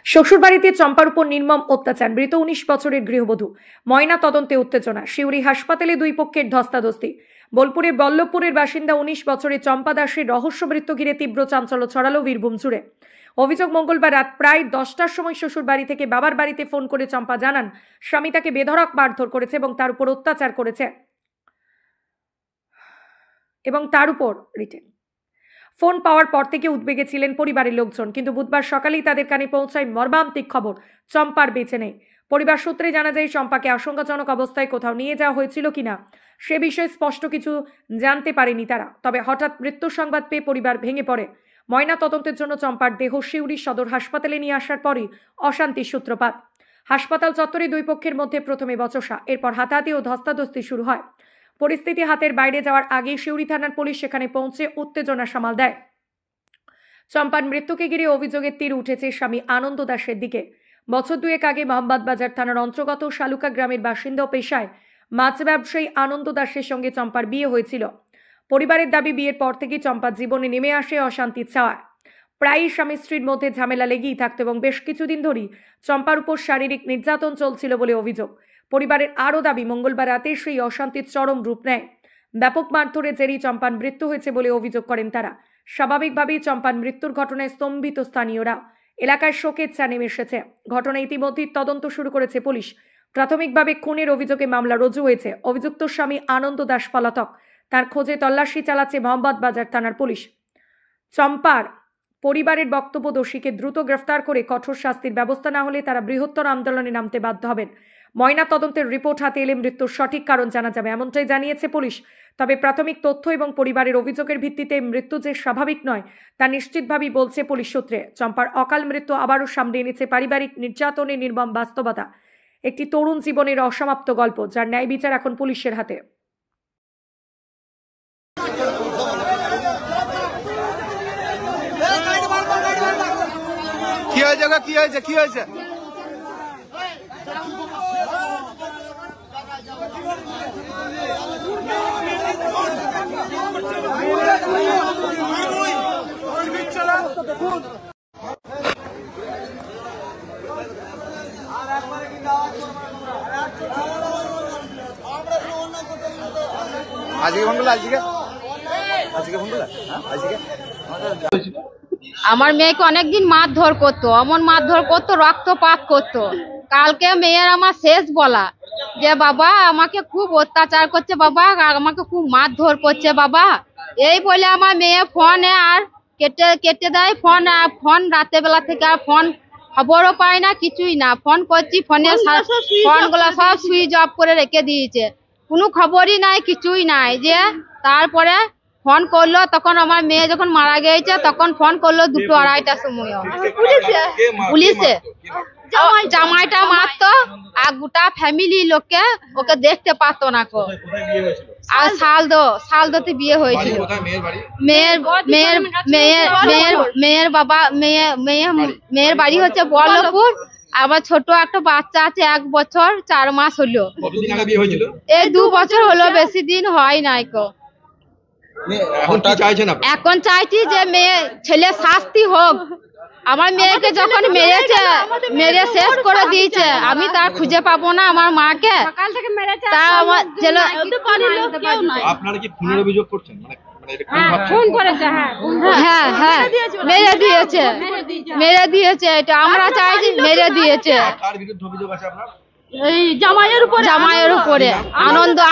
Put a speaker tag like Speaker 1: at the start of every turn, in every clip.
Speaker 1: শ্বশুরবাড়িতে চম্পার উপর নির্মম অত্যাচার, মৃত ১৯ বছরের গৃহবধূ। ময়না তদন্তে উত্তেজনা, সিউড়ি হাসপাতালে দুই পক্ষের ধস্তাধস্তি। বোলপুরের বল্লভপুরের বাসিন্দা ১৯ বছরের চম্পা দাসের রহস্য মৃত্যু ঘিরে তীব্র চাঞ্চল্য ছড়ালো বীরভূম জুড়ে। অভিযোগ, মঙ্গলবার রাত প্রায় ১০টার সময় শ্বশুর বাড়ি থেকে বাবার বাড়িতে ফোন করে চম্পা জানান স্বামী তাকে বেধড়ক মারধর করেছে এবং তার উপর অত্যাচার করেছে ফোন পাওয়ার পর থেকে উদ্বেগে ছিলেন পরিবারের লোকজন, কিন্তু বুধবার সকালেই তাদের কানে পৌঁছায় মর্মান্তিক খবর, চম্পার বেঁচে নেই। পরিবার সূত্রে জানা যায় চম্পাকে আশঙ্কাজনক অবস্থায় কোথাও নিয়ে যাওয়া হয়েছিল কিনা সে বিষয়ে স্পষ্ট কিছু জানতে পারেনি তারা। তবে হঠাৎ মৃত্যুর সংবাদ পেয়ে পরিবার ভেঙে পড়ে। ময়না তদন্তের জন্য চম্পার দেহ সিউড়ি সদর হাসপাতালে নিয়ে আসার পরই অশান্তির সূত্রপাত। হাসপাতাল চত্বরে দুই পক্ষের মধ্যে প্রথমে বচসা, এরপর হাতাহাতি ও ধস্তাধস্তি শুরু হয়। পরিস্থিতি হাতের বাইরে যাওয়ার আগে সিউড়ি থানার পুলিশ সেখানে পৌঁছে উত্তেজনা সামাল দেয়। চম্পার মৃত্যুকে ঘিরে অভিযোগের তীর উঠেছে স্বামী আনন্দ দাসের দিকে। বছর দুয়েক আগে মোহাম্মদবাজার থানার অন্তর্গত শালুকা গ্রামের বাসিন্দা ও পেশায় মাছ ব্যবসায়ী আনন্দ দাসের সঙ্গে চম্পার বিয়ে হয়েছিল। পরিবারের দাবি, বিয়ের পর থেকে চম্পার জীবনে নেমে আসে অশান্তির ছায়া। প্রায়ই স্বামী স্ত্রীর মধ্যে ঝামেলা লেগেই থাকতো এবং বেশ কিছুদিন ধরেই চম্পার উপর শারীরিক নির্যাতন চলছিল বলে অভিযোগ। পরিবারের আরও দাবি, মঙ্গলবার রাতে সেই অশান্তির চরম রূপ নেয়। ব্যাপক মারধরের জেরেই চম্পার মৃত্যু হয়েছে বলে অভিযোগ করেন তারা। স্বাভাবিকভাবেই চম্পার মৃত্যুর ঘটনায় স্তম্ভিত স্থানীয়রা। এলাকায় শোকের ছায়া নেমে এসেছে। ঘটনা ইতিমধ্যেই তদন্ত শুরু করেছে পুলিশ। প্রাথমিকভাবে খুনের অভিযোগে মামলা রুজু হয়েছে। অভিযুক্ত স্বামী আনন্দ দাস পলাতক। তার খোঁজে তল্লাশি চালাচ্ছে মোহাম্মদবাজার থানার পুলিশ। চম্পার পরিবারের বক্তব্য, দোষীকে দ্রুত গ্রেফতার করে কঠোর শাস্তির ব্যবস্থা না হলে তারা বৃহত্তর আন্দোলনে নামতে বাধ্য হবেন। ময়না তদন্তের রিপোর্ট হাতে এলে মৃত্যুর সঠিক কারণ জানা যাবে, এমনটাই জানিয়েছে পুলিশ। তবে প্রাথমিক তথ্য এবং পরিবারের অভিযোগের ভিত্তিতে মৃত্যু যে স্বাভাবিক নয় তা নিশ্চিতভাবেই বলছে পুলিশ সূত্রে। চম্পার অকাল মৃত্যু আবারও সামনে এনেছে পারিবারিক নির্যাতনের নির্মম বাস্তবতা, একটি তরুণ জীবনের অসমাপ্ত গল্প, যার ন্যায় বিচার এখন পুলিশের হাতে।
Speaker 2: কি হয়েছে কি হয়েছে? আজকে ফোন করলে আজকে ফোন করলে আজকে
Speaker 3: আমার মেয়েকে অনেকদিন মারধর করতো, অমন মারধর করতো, রক্তপাত করতো। কালকে মেয়ের আমার শেষ বলা যে বাবা আমাকে খুব অত্যাচার করছে, বাবা আমাকে খুব মারধর করছে বাবা, এই বলে আমার মেয়ে ফোনে আর কেটে দেয়। ফোন রাতের বেলা থেকে আর ফোন খবরও পায় না, কিছুই না। ফোন করছি, ফোনগুলো সব সুইচ অফ করে রেখে দিয়েছে, কোনো খবরই নাই, কিছুই নাই। যে তারপরে ফোন করলো, তখন আমার মেয়ে যখন মারা গিয়েছে তখন ফোন করলো 2টো 2:30টার সময় পুলিশে। জামাইটা মারতো আর গোটা ফ্যামিলি লোককে ওকে দেখতে পারতো না কো। আর শালদোতে বিয়ে হয়েছিল। মেয়ের বাড়ি হচ্ছে বল্লভপুর। আবার ছোট একটা বাচ্চা আছে, 1 বছর 4 মাস হলো। এই 2 বছর হলো, বেশি দিন হয় নাই কো। এখন চাইছি যে ছেলে শাস্তি হোক। আমার মেয়েকে যখন মেরে শেষ করে দিয়েছে, আমি তার খুঁজে পাবো না আমার মাকে। তা আমার হ্যাঁ মেরে দিয়েছে, এটা আমরা চাইছি, মেরে দিয়েছে। জামাইয়ের উপরে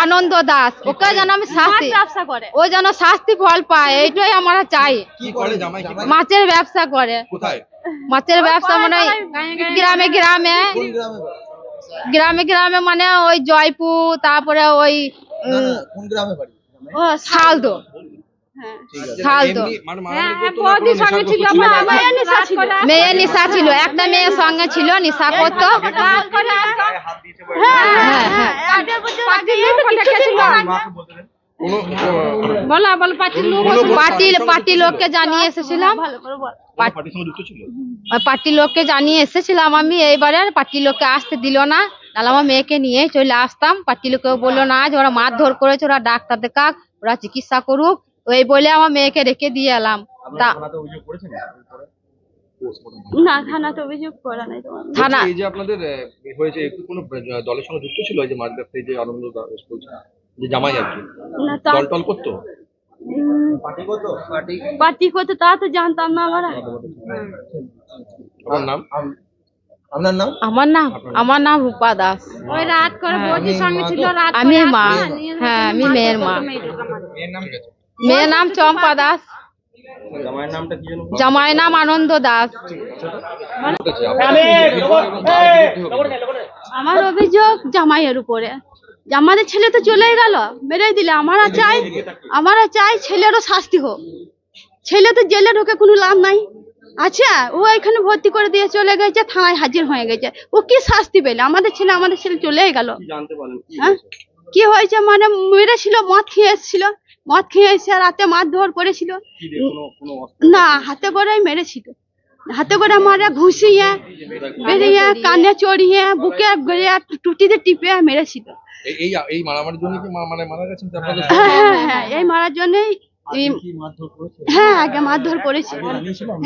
Speaker 3: আনন্দ দাস, ওকে যেন আমি ও যেন শাস্তি ফল পায়, এইটাই আমরা চাই। মাছের ব্যবসা করে। মাছের ব্যবসা মানে গ্রামে মানে ওই জয়পুর, তারপরে ওই শালদো। মেয়ে নিশা ছিল, একটা মেয়ের সঙ্গে ছিল, নিশা করতো। পার্টি লোককে জানিয়ে এসেছিলাম, আমি এইবারে পার্টি লোককে আসতে দিল না, তাহলে আমার মেয়েকে নিয়ে চলে আসতাম। পার্টি লোকে বললো না, যে ওরা মারধর করেছে, ওরা ডাক্তার দেখাক, ওরা চিকিৎসা করুক, ওই বলে আমার মেয়েকে রেখে দিয়ে এলাম।
Speaker 4: পোস্টমর্টম?
Speaker 5: না, থানাতে অভিযোগ করা নাই তোমার।
Speaker 3: থানা
Speaker 4: এই যে আপনাদের হয়েছে, একটু কোনো দলের সঙ্গে যুক্ত ছিল? এই যে মাছ ব্যবসায়ী যে আনন্দ দাস বলছে, যে জামাই আর কি
Speaker 5: না, তা
Speaker 4: দল টল করতো?
Speaker 5: পার্টি করতে তা তো জানতাম না আমরা।
Speaker 4: আপনার নাম? আপনার নাম?
Speaker 3: আমার নাম রূপা দাস।
Speaker 5: ওই রাত করে বৌদির সঙ্গে ছিল, রাত
Speaker 3: আমি মা, হ্যাঁ আমি মেয়ের মা। মেয়ের নাম চম্পা দাস,
Speaker 4: জামাইয়ের নামটা কি যেন?
Speaker 3: জামাইয়ের নাম আনন্দ দাস।
Speaker 5: আমার অভিযোগ জামাইয়ের উপরে। আমাদের ছেলে তো চলেই গেল, মেরে দিলে। আমরা চাই ছেলেরও শাস্তি হোক। ছেলে তো জেলে ঢুকে কোনো লাভ নাই। আচ্ছা, ও এখানে ভর্তি করে দিয়ে চলে গেছে, থানায় হাজির হয়ে গেছে। ও কি শাস্তি পেলে? আমাদের ছেলে চলেই গেল।
Speaker 4: জানতে পারেন
Speaker 5: হ্যাঁ, কি হয়েছে মানে মেরেছিল, মদ খেয়ে এসে রাতে মারধর করেছিল। না, হাতে করেই মেরেছিল। হাতে করে মারে, ঘুষিয়ে বেরিয়ে, কানে চড়িয়ে, বুকে গড়িয়ে, টুটিতে টিপে মেরেছিল।
Speaker 4: এই মারামারির জন্য কি মানে মারা গেছেন আপনাদের?
Speaker 5: হ্যাঁ, এই মারার জন্যই। হ্যাঁ, আগে মারধর করেছিল।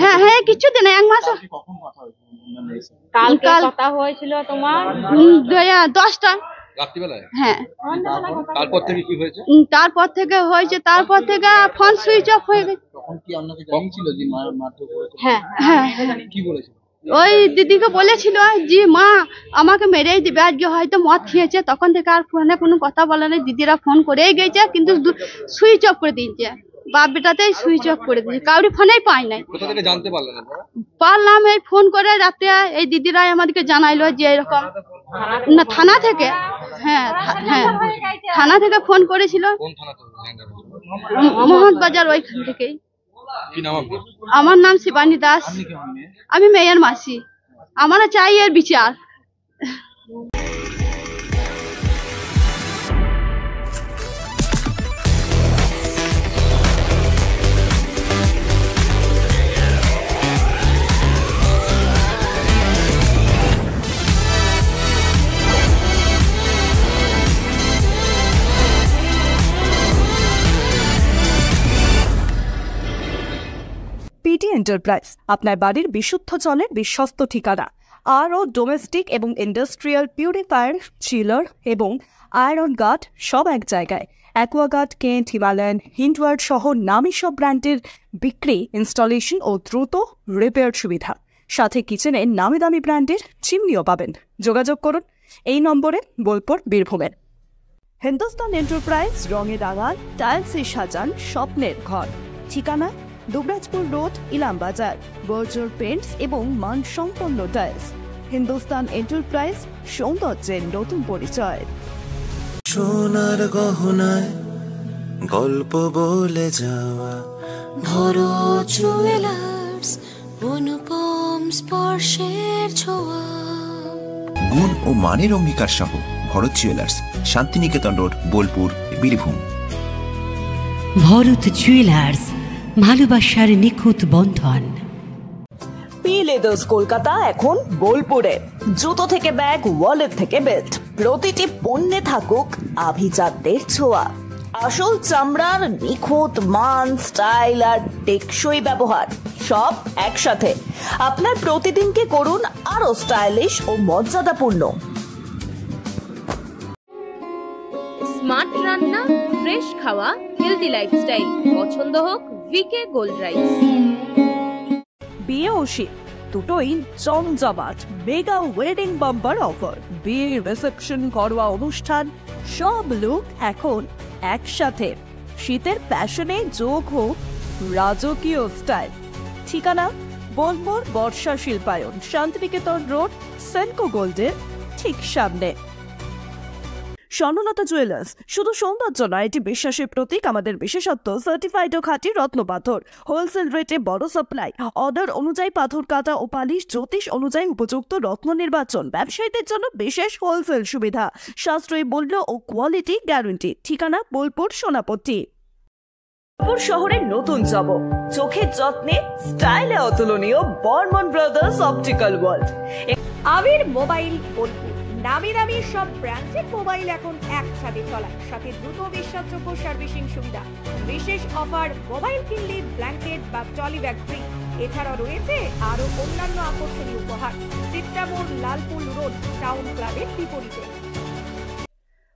Speaker 5: হ্যাঁ, কিছুদিন, 1 মাস।
Speaker 3: কালকে কথা হয়েছিল তোমার
Speaker 5: 10টা
Speaker 4: রাত্রিবেলায়?
Speaker 5: হ্যাঁ।
Speaker 4: তারপর থেকে কি হয়েছে?
Speaker 5: তারপর থেকে ফোন সুইচ অফ হয়ে গেছে।
Speaker 4: তখন কি আপনাকে কম ছিল যে মারধর করেছে?
Speaker 5: হ্যাঁ,
Speaker 4: কি বলেছিল?
Speaker 5: ওই দিদিকে বলেছিল যে মা আমাকে মেরেই দিবে, আজকে হয়তো মদ খেয়েছে। তখন থেকে আর ফোনে কোনো কথা বলে না। দিদিরা ফোন করেই গেছে, কিন্তু সুইচ অফ করে দিয়েছে। বাপ বেটাতেই সুইচ অফ করে দিয়েছে, কাউরি ফোনেই পাই নাই।
Speaker 4: কোথা থেকে জানতে পারলেন আপনারা?
Speaker 5: পারলাম এই ফোন করে রাতে, এই দিদিরাই আমাদেরকে জানাইলো যে এরকম। না, থানা থেকে। হ্যাঁ, থানা থেকে ফোন করেছিল।
Speaker 4: কোন থানা থেকে?
Speaker 5: মোহনবাজার, ওইখান থেকেই।
Speaker 4: কি নাম আপনার?
Speaker 5: আমার নাম শিবানী দাস, আমি মেয়ের মাসি। আমরা চাই এর বিচার।
Speaker 6: পিটি এন্টারপ্রাইজ আপনার বাড়ির বিশুদ্ধ জলের বিশ্বস্ত ঠিকানা। আরও ডোমেস্টিক এবং ইন্ডাস্ট্রিয়াল পিউরিফায়ার, চিলার এবং আয়রন গার্ড সব এক জায়গায়। অ্যাকোয়াগার্ড, কেন্ট, হিমালয়ান, হিন্ডওয়ার্ড সহ নামী সব ব্র্যান্ডের বিক্রি, ইনস্টলেশন ও দ্রুত রিপেয়ার সুবিধা। সাথে কিচেনে নামি দামি ব্র্যান্ডের চিমনিও পাবেন। যোগাযোগ করুন এই নম্বরে, বোলপুর, বীরভূমের। হিন্দুস্তান এন্টারপ্রাইজ রঙে রাঙান, টাইলসে সাজান স্বপ্নের ঘর। ঠিকানা দুবরাজপুর রোড, ইলামবাজার। বর্জর পেন্টস এবং মানসম্পন্ন টাইলস। হিন্দুস্তান এন্টারপ্রাইজ, সৌন্দর্যের নতুন পরিচয়।
Speaker 7: সোনার গহনায় গল্প বলে যাওয়া
Speaker 8: ভরো জুয়েলার্স, অনুপম স্পর্শের ছোঁয়া।
Speaker 7: গুণ ও মানের অঙ্গীকার সহ Bharat jewellers, Santiniketan road, Bolpur, Birbhum.
Speaker 8: Bharat jewellers, ভালোবাসার নিখুঁত বন্ধন।
Speaker 9: পি লেদার্স কলকাতা এখন বোলপুরে। জুতো থেকে ব্যাগ, ওয়ালেট থেকে বেল্ট, প্রতিটি পণ্যে থাকুক আভিজাত্যের ছোঁয়া। আসল চামড়ার নিখুঁত মান, স্টাইল আর টেকসই ব্যবহার সব একসাথে। আপনার প্রতিদিনকে করুন আরো স্টাইলিশ ও মর্যাদাপূর্ণ।
Speaker 10: স্মার্ট রান্না, ফ্রেশ খাওয়া, হেলদি লাইফস্টাইল। পছন্দ হোক ভিকে গোল্ড রাইস।
Speaker 6: বিয়ে ও শীত দুটোই জমজমাট মেগা ওয়েডিং বাম্পার অফার। বিয়ে, রিসেপশন, ঘরোয়া অনুষ্ঠান সব লুক এখন একসাথে। শীতের প্যাশনে যোগ হোক রাজকীয় স্টাইল। ঠিকানা বোলপুর বর্ষা শিল্পায়ন, শান্তিনিকেতন রোড, সেনকো গোল্ডের ঠিক সামনে। স্বর্ণলতা জুয়েলার্স শুধু সৌন্দর্য নয়, এটি বিশ্বাসের প্রতীক। আমাদের বিশেষত্ব সার্টিফাইড ও খাঁটি রত্ন পাথর। হোলসেল রেটে বড় সাপ্লাই, অর্ডার অনুযায়ী পাথর কাটা ও পালিশ, জ্যোতিষ অনুযায়ী উপযুক্ত রত্ন নির্বাচন। ব্যবসায়ীদের জন্য বিশেষ হোলসেল সুবিধা, সাশ্রয়ী মূল্য ও কোয়ালিটি গ্যারান্টি। ঠিকানা বোলপুর, সোনাপট্টি।
Speaker 9: বোলপুর শহরের নতুন চমক, চোখের যত্নে স্টাইলে অতুলনীয় বর্মন ব্রাদার্স অপটিক্যাল ওয়ার্ল্ড।
Speaker 1: আবির মোবাইল বোলপুর, নামি দামি সব ব্র্যান্ডের মোবাইল এখন এক ছাদের তলায়, সাথে দ্রুত বিশ্বাসযোগ্য সার্ভিসিং সুবিধা। বিশেষ অফার, মোবাইল কিনলে ব্ল্যাঙ্কেট বা ট্রলি ব্যাগ ফ্রি। এছাড়াও রয়েছে আরো অন্যান্য আকর্ষণীয় উপহার চিত্রামোড় লালপুল রোড টাউন ক্লাবের বিপরীতে।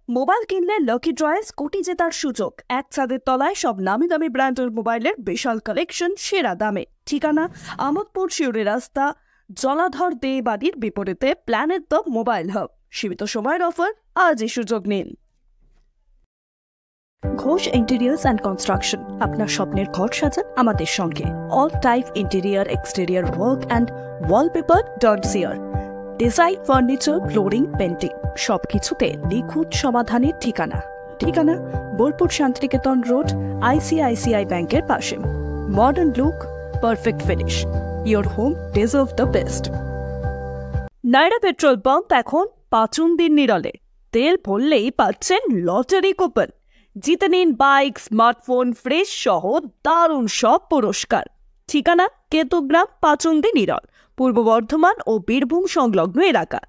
Speaker 6: মোবাইল কিনলে লাকি ড্রয়েস কোটি জেতার সুযোগ। এক ছাদের তলায় সব নামি দামি ব্র্যান্ডের মোবাইলের বিশাল কালেকশন সেরা দামে। ঠিকানা আমোদপুর শিউরি রাস্তা জলাধর দে বাড়ির বিপরীতে প্ল্যানেট দ্য মোবাইল হাব। সীমিত সময়ের অফার, আজই সুযোগ নিন। ঘোষ ইন্টেরিয়ার্স অ্যান্ড কনস্ট্রাকশন, আপনার স্বপ্নের ঘর সাজান আমাদের সঙ্গে। All type interior exterior work and wallpaper dot CR. Design, furniture, flooring, painting সবকিছুতে নিখুঁত সমাধানের ঠিকানা। ঠিকানা বোলপুর শান্তিনিকেতন রোড, আইসিআইসিআই ব্যাংকের পাশে। Modern look, perfect finish, your home deserve the best. Naira petrol pump এখন পাচুন্দির নিরলে। তেল ভরলেই পাচ্ছেন লটারি কুপন। জিতে নিন বাইক, স্মার্টফোন, ফ্রিজ সহ দারুণ সব পুরস্কার। ঠিকানা কেতুগ্রাম, পাচুন্দি নিরল, পূর্ব বর্ধমান ও বীরভূম সংলগ্ন এলাকা।